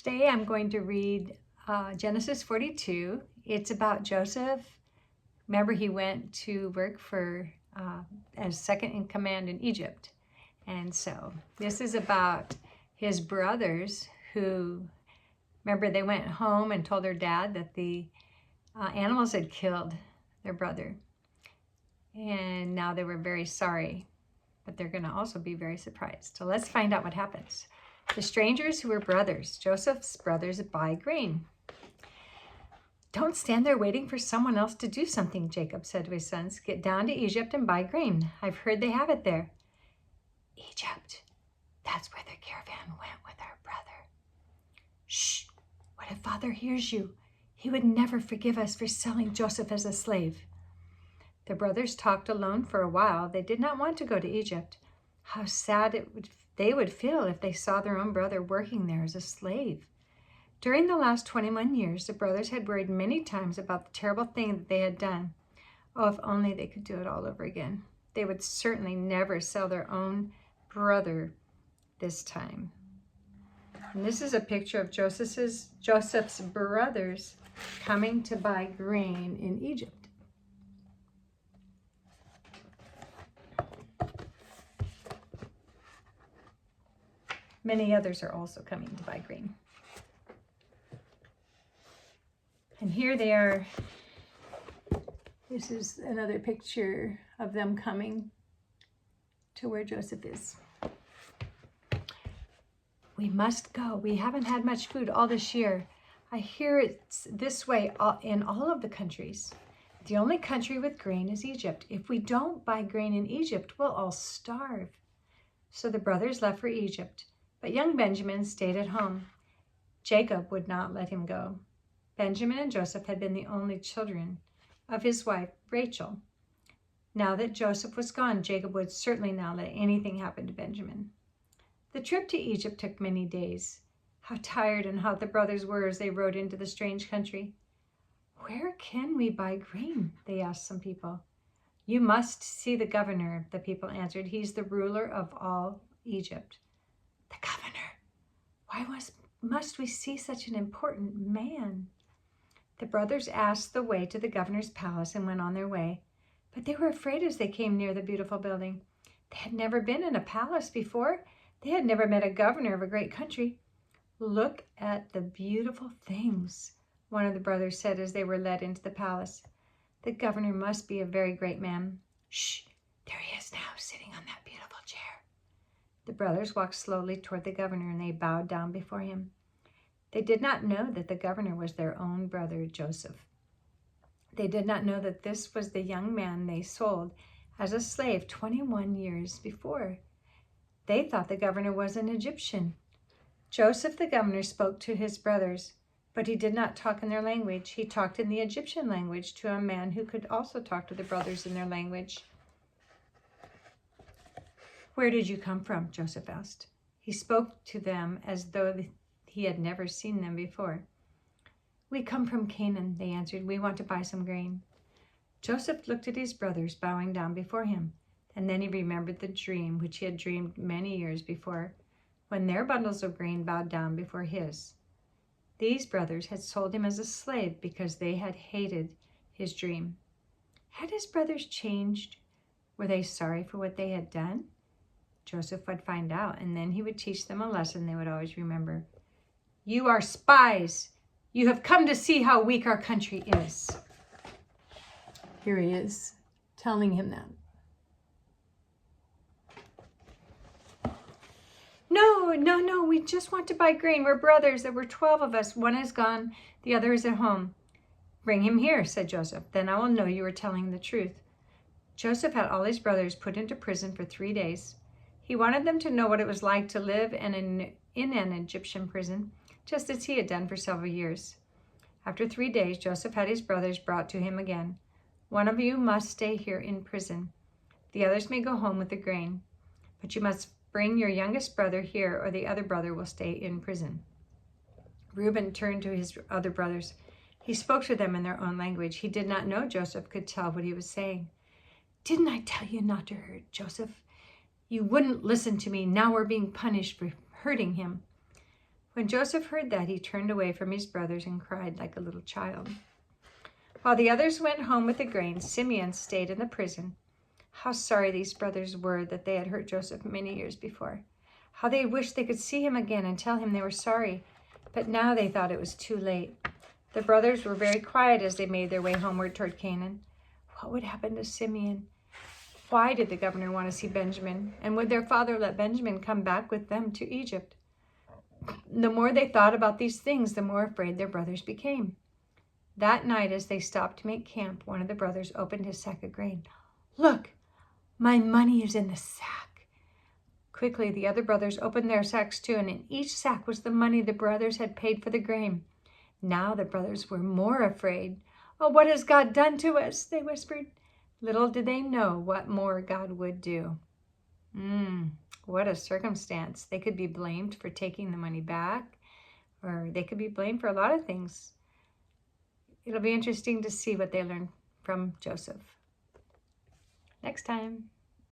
Today I'm going to read Genesis 42. It's about Joseph. Remember, he went to work for as second in command in Egypt. And so this is about his brothers who, remember, they went home and told their dad that the animals had killed their brother. And now they were very sorry, but they're going to also be very surprised. So let's find out what happens. The strangers who were brothers, Joseph's brothers, buy grain. Don't stand there waiting for someone else to do something, Jacob said to his sons. Get down to Egypt and buy grain. I've heard they have it there. Egypt, that's where the caravan went with our brother. Shh, what if Father hears you? He would never forgive us for selling Joseph as a slave. The brothers talked alone for a while. They did not want to go to Egypt. How sad they would feel if they saw their own brother working there as a slave. During the last 21 years, the brothers had worried many times about the terrible thing that they had done. Oh, if only they could do it all over again. They would certainly never sell their own brother this time. And this is a picture of Joseph's brothers coming to buy grain in Egypt. Many others are also coming to buy grain. And here they are. This is another picture of them coming to where Joseph is. We must go. We haven't had much food all this year. I hear it's this way in all of the countries. The only country with grain is Egypt. If we don't buy grain in Egypt, we'll all starve. So the brothers left for Egypt. But young Benjamin stayed at home. Jacob would not let him go. Benjamin and Joseph had been the only children of his wife, Rachel. Now that Joseph was gone, Jacob would certainly not let anything happen to Benjamin. The trip to Egypt took many days. How tired and hot the brothers were as they rode into the strange country. Where can we buy grain? They asked some people. You must see the governor, the people answered. He's the ruler of all Egypt. The governor. Why must we see such an important man? The brothers asked the way to the governor's palace and went on their way. But they were afraid as they came near the beautiful building. They had never been in a palace before. They had never met a governor of a great country. Look at the beautiful things, one of the brothers said as they were led into the palace. The governor must be a very great man. Shh, there he is now, sitting on that beautiful chair. The brothers walked slowly toward the governor and they bowed down before him. They did not know that the governor was their own brother, Joseph. They did not know that this was the young man they sold as a slave 21 years before. They thought the governor was an Egyptian. Joseph, the governor, spoke to his brothers, but he did not talk in their language. He talked in the Egyptian language to a man who could also talk to the brothers in their language. Where did you come from? Joseph asked. He spoke to them as though he had never seen them before. We come from Canaan, they answered. We want to buy some grain. Joseph looked at his brothers, bowing down before him, and then he remembered the dream which he had dreamed many years before, when their bundles of grain bowed down before his. These brothers had sold him as a slave because they had hated his dream. Had his brothers changed? Were they sorry for what they had done? Joseph would find out, and then he would teach them a lesson they would always remember. You are spies. You have come to see how weak our country is. Here he is, telling him that. No, we just want to buy grain. We're brothers. There were 12 of us. One is gone. The other is at home. Bring him here, said Joseph. Then I will know you are telling the truth. Joseph had all his brothers put into prison for 3 days. He wanted them to know what it was like to live in an Egyptian prison, just as he had done for several years. After 3 days, Joseph had his brothers brought to him again. One of you must stay here in prison. The others may go home with the grain, but you must bring your youngest brother here, or the other brother will stay in prison. Reuben turned to his other brothers. He spoke to them in their own language. He did not know Joseph could tell what he was saying. Didn't I tell you not to hurt Joseph? You wouldn't listen to me. Now we're being punished for hurting him. When Joseph heard that, he turned away from his brothers and cried like a little child. While the others went home with the grain, Simeon stayed in the prison. How sorry these brothers were that they had hurt Joseph many years before. How they wished they could see him again and tell him they were sorry. But now they thought it was too late. The brothers were very quiet as they made their way homeward toward Canaan. What would happen to Simeon? Why did the governor want to see Benjamin? And would their father let Benjamin come back with them to Egypt? The more they thought about these things, the more afraid their brothers became. That night, as they stopped to make camp, one of the brothers opened his sack of grain. Look, my money is in the sack. Quickly, the other brothers opened their sacks too, and in each sack was the money the brothers had paid for the grain. Now the brothers were more afraid. Oh, what has God done to us? They whispered. Little did they know what more God would do. What a circumstance. They could be blamed for taking the money back, or they could be blamed for a lot of things. It'll be interesting to see what they learn from Joseph. Next time.